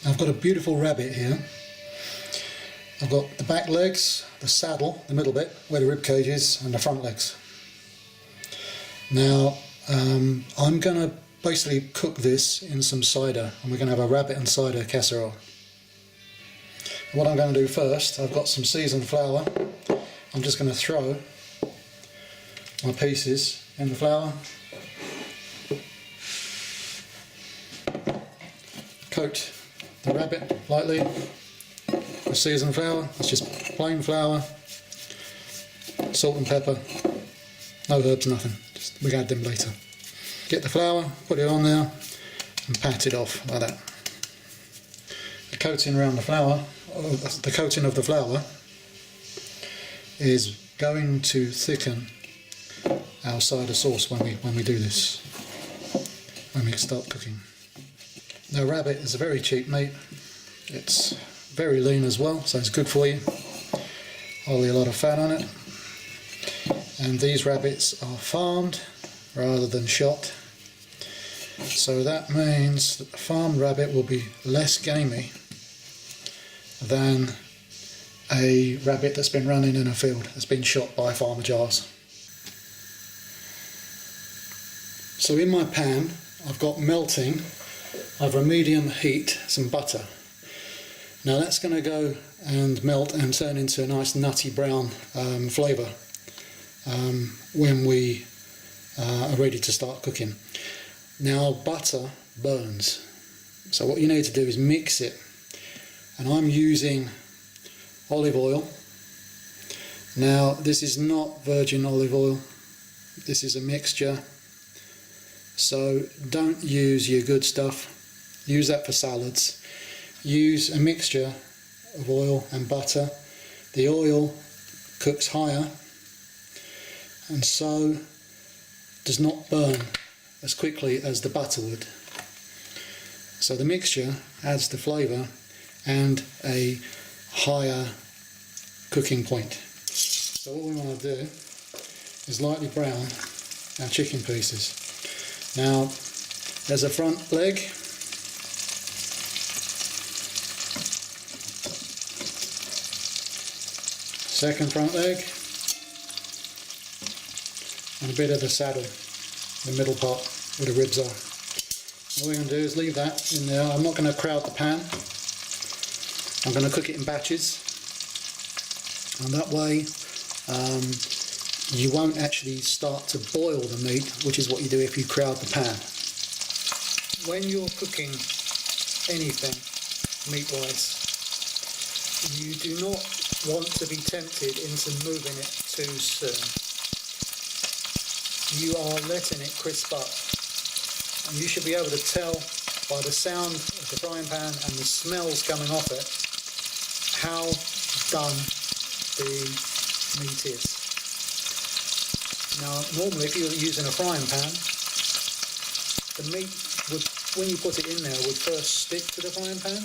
I've got a beautiful rabbit here. I've got the back legs, the saddle, the middle bit, where the rib cage is, and the front legs. Now, I'm going to basically cook this in some cider, and we're going to have a rabbit and cider casserole. What I'm going to do first, I've got some seasoned flour. I'm just going to throw my pieces in the flour. Coat the rabbit lightly with seasoned flour. It's just plain flour, salt and pepper, no herbs, nothing. Just, we add them later. Get the flour, put it on there and pat it off like that. The coating around the flour, the coating of the flour is going to thicken our cider sauce when we do this, when we start cooking. Now, rabbit is a very cheap meat. It's very lean as well, so it's good for you. Hardly a lot of fat on it. And these rabbits are farmed rather than shot. So that means that the farmed rabbit will be less gamey than a rabbit that's been running in a field, that's been shot by farmer jars. So in my pan, I've got melting over a medium heat some butter. Now that's going to go and melt and turn into a nice nutty brown flavour when we are ready to start cooking. Now, butter burns, so what you need to do is mix it, and I'm using olive oil. Now, this is not virgin olive oil, this is a mixture, so don't use your good stuff, use that for salads. Use a mixture of oil and butter. The oil cooks higher and so does not burn as quickly as the butter would. So the mixture adds the flavour and a higher cooking point. So what we want to do is lightly brown our chicken pieces. Now, there's a front leg, second front leg, and a bit of the saddle, the middle part where the ribs are. What we're going to do is leave that in there. I'm not going to crowd the pan. I'm going to cook it in batches, and that way you won't actually start to boil the meat, which is what you do if you crowd the pan. When you're cooking anything meat-wise, you do not want to be tempted into moving it too soon. You are letting it crisp up, and you should be able to tell by the sound of the frying pan and the smells coming off it how done the meat is. Now, normally if you're using a frying pan, the meat would, when you put it in there, would first stick to the frying pan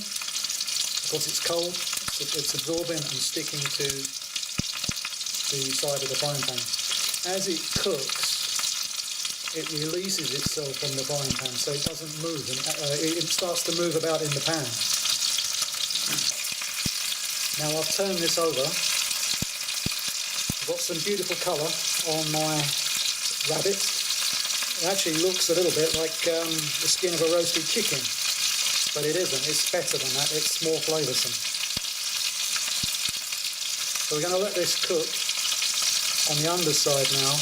because it's cold. It's absorbing and sticking to the side of the frying pan. As it cooks, it releases itself from the frying pan, so it doesn't move, and it starts to move about in the pan. Now I've turned this over. I've got some beautiful colour on my rabbit. It actually looks a little bit like the skin of a roasted chicken, but it isn't. It's better than that. It's more flavoursome. So we're going to let this cook on the underside now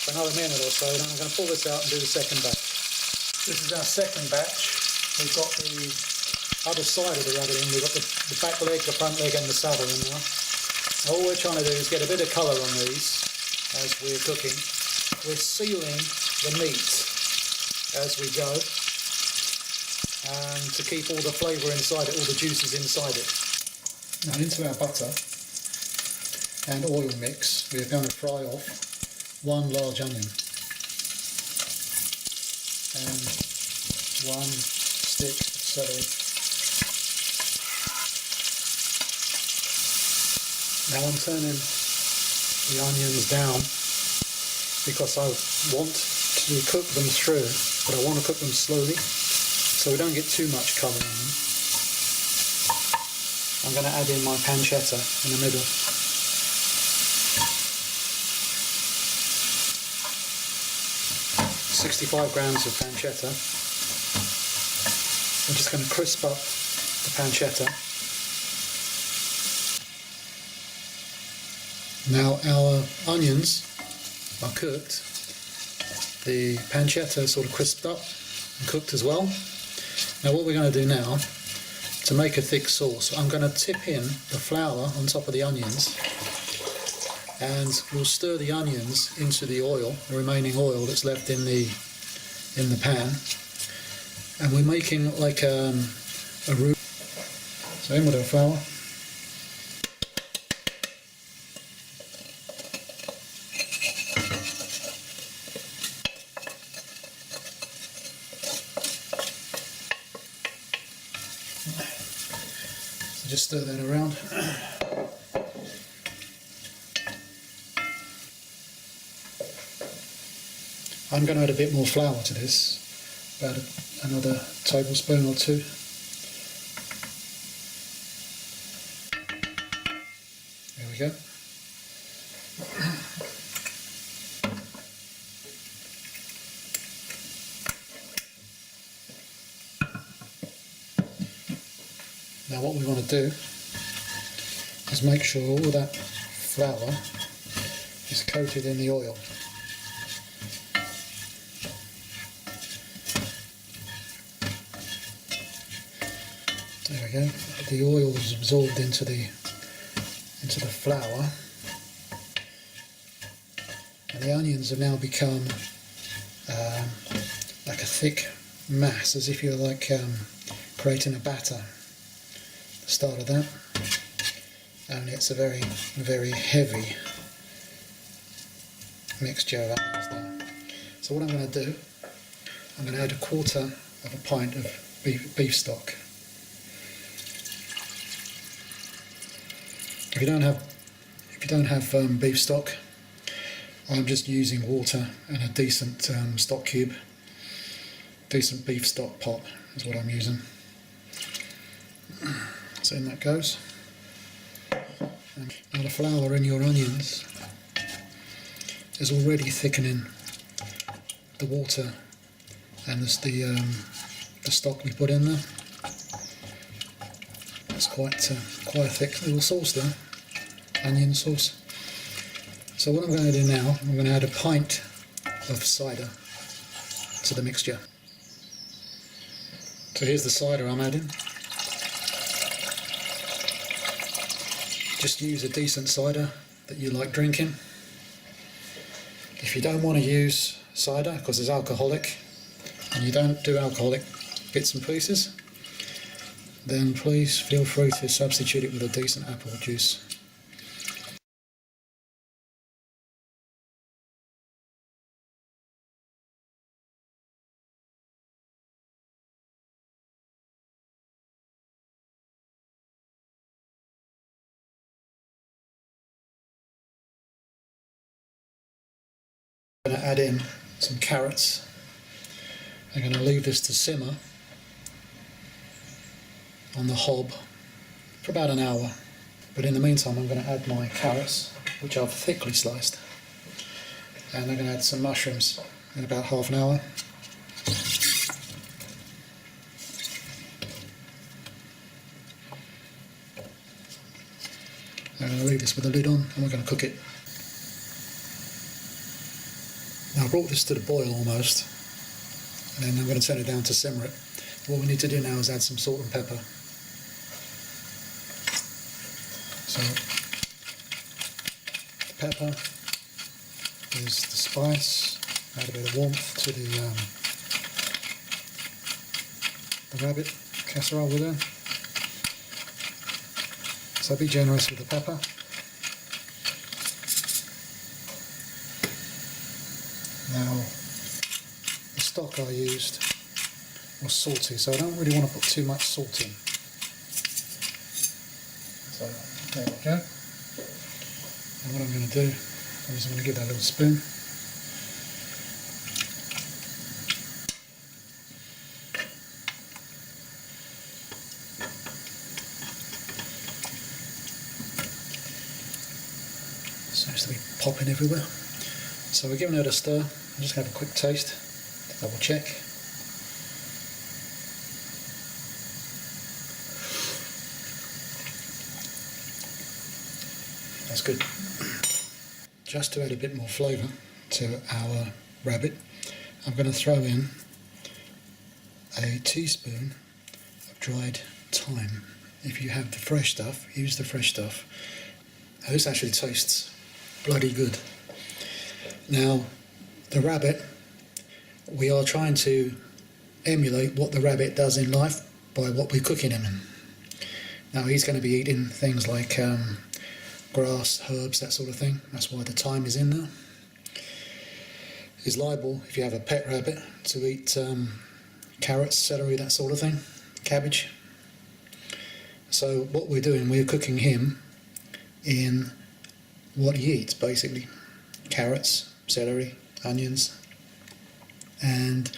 for another minute or so, then I'm going to pull this out and do the second batch. This is our second batch. We've got the other side of the rabbit in. We've got the back leg, the front leg and the saddle in now. All we're trying to do is get a bit of colour on these as we're cooking. We're sealing the meat as we go, and to keep all the flavour inside it, all the juices inside it. Now into our butter and oil mix, we're going to fry off one large onion and one stick of celery. Now I'm turning the onions down because I want to cook them through, but I want to cook them slowly so we don't get too much colour on them. I'm going to add in my pancetta in the middle. "65 grams of pancetta." I'm just going to crisp up the pancetta. Now our onions are cooked. The pancetta is sort of crisped up and cooked as well. Now what we're going to do now, to make a thick sauce, I'm going to tip in the flour on top of the onions, and we'll stir the onions into the oil, the remaining oil that's left in the pan, and we're making like a roux. So in with our flour. So just stir that around. I'm going to add a bit more flour to this, about another tablespoon or two. There we go. Now what we want to do is make sure all that flour is coated in the oil. There we go. The oil is absorbed into the flour, and the onions have now become like a thick mass, as if you're like creating a batter. The start of that, and it's a very, very heavy mixture of onions there. So what I'm going to do, I'm going to add 1/4 of a pint of beef stock. If you don't have beef stock, I'm just using water and a decent stock cube. Decent beef stock pot is what I'm using. So in that goes. And now the flour in your onions is already thickening the water and the stock we put in there. It's quite a thick little sauce there, onion sauce. So what I'm going to do now, I'm going to add a pint of cider to the mixture. So here's the cider I'm adding. Just use a decent cider that you like drinking. If you don't want to use cider because it's alcoholic, and you don't do alcoholic bits and pieces, then please feel free to substitute it with a decent apple juice. I'm going to add in some carrots. I'm going to leave this to simmer on the hob for about an hour, but in the meantime I'm going to add my carrots, which I've thickly sliced, and I'm going to add some mushrooms in about half an hour. I'm going to leave this with the lid on and we're going to cook it. Now I brought this to the boil almost, and then I'm going to turn it down to simmer it. What we need to do now is add some salt and pepper. So the pepper is the spice, add a bit of warmth to the rabbit casserole with it. So be generous with the pepper. Now, the stock I used was salty, so I don't really want to put too much salt in. So, there we go. And what I'm going to do is I'm going to give that a little spoon. popping everywhere. So we're giving it a stir. I'll just have a quick taste, double check. That's good. Just to add a bit more flavour to our rabbit, I'm going to throw in a teaspoon of dried thyme. If you have the fresh stuff, use the fresh stuff. Now, this actually tastes bloody good. Now, the rabbit, we are trying to emulate what the rabbit does in life by what we're cooking him in. Now, he's going to be eating things like grass, herbs, that sort of thing. That's why the thyme is in there. He's liable, if you have a pet rabbit, to eat carrots, celery, that sort of thing, cabbage. So what we're doing, we're cooking him in what he eats, basically. Carrots, celery, onions. And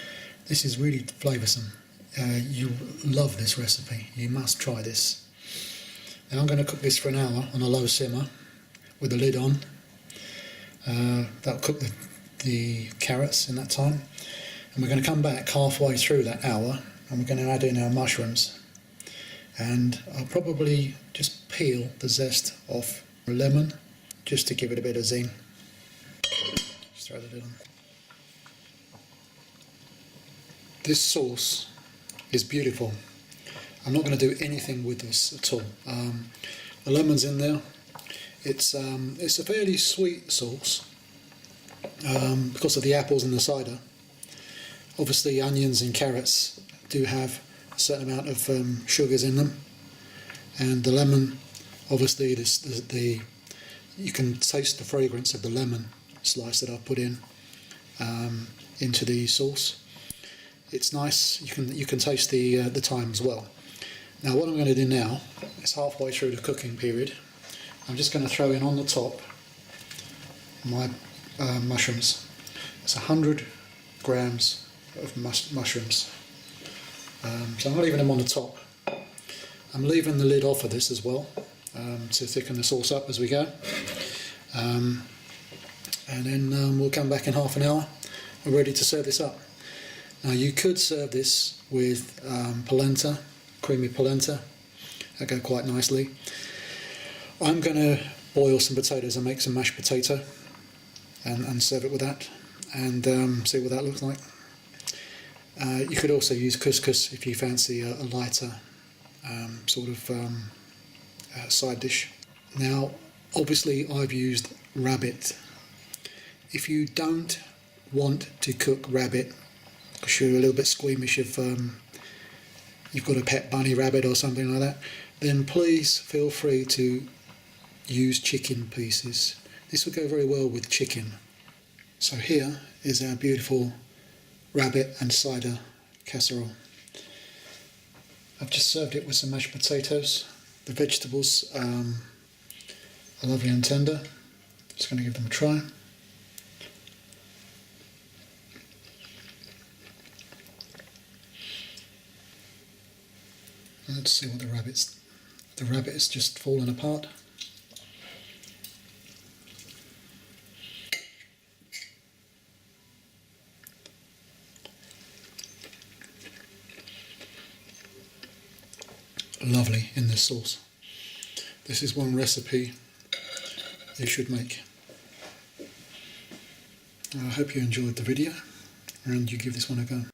this is really flavoursome. You love this recipe. You must try this. Now I'm going to cook this for an hour on a low simmer with the lid on. That'll cook the carrots in that time. And we're going to come back halfway through that hour and we're going to add in our mushrooms. And I'll probably just peel the zest off a lemon just to give it a bit of zing. Just throw the lid on. This sauce is beautiful. I'm not going to do anything with this at all. The lemon's in there. It's a fairly sweet sauce because of the apples and the cider. Obviously, onions and carrots do have a certain amount of sugars in them, and the lemon, obviously, you can taste the fragrance of the lemon slice that I've put in into the sauce. It's nice. You can taste the thyme as well. Now what I'm going to do now, it's halfway through the cooking period, I'm just going to throw in on the top my mushrooms. It's 100 grams of mushrooms. So I'm not leaving them on the top. I'm leaving the lid off of this as well to thicken the sauce up as we go. And then we'll come back in half an hour. We're ready to serve this up. Now you could serve this with polenta, creamy polenta. That'll go quite nicely. I'm going to boil some potatoes and make some mashed potato and serve it with that and see what that looks like. You could also use couscous if you fancy a lighter sort of side dish. Now obviously I've used rabbit. If you don't want to cook rabbit because you're a little bit squeamish if you've got a pet bunny rabbit or something like that, then please feel free to use chicken pieces. This will go very well with chicken. So here is our beautiful rabbit and cider casserole. I've just served it with some mashed potatoes. The vegetables are lovely and tender. Just going to give them a try. Let's see what the rabbit is just fallen apart. Lovely in this sauce. This is one recipe you should make. I hope you enjoyed the video and you give this one a go.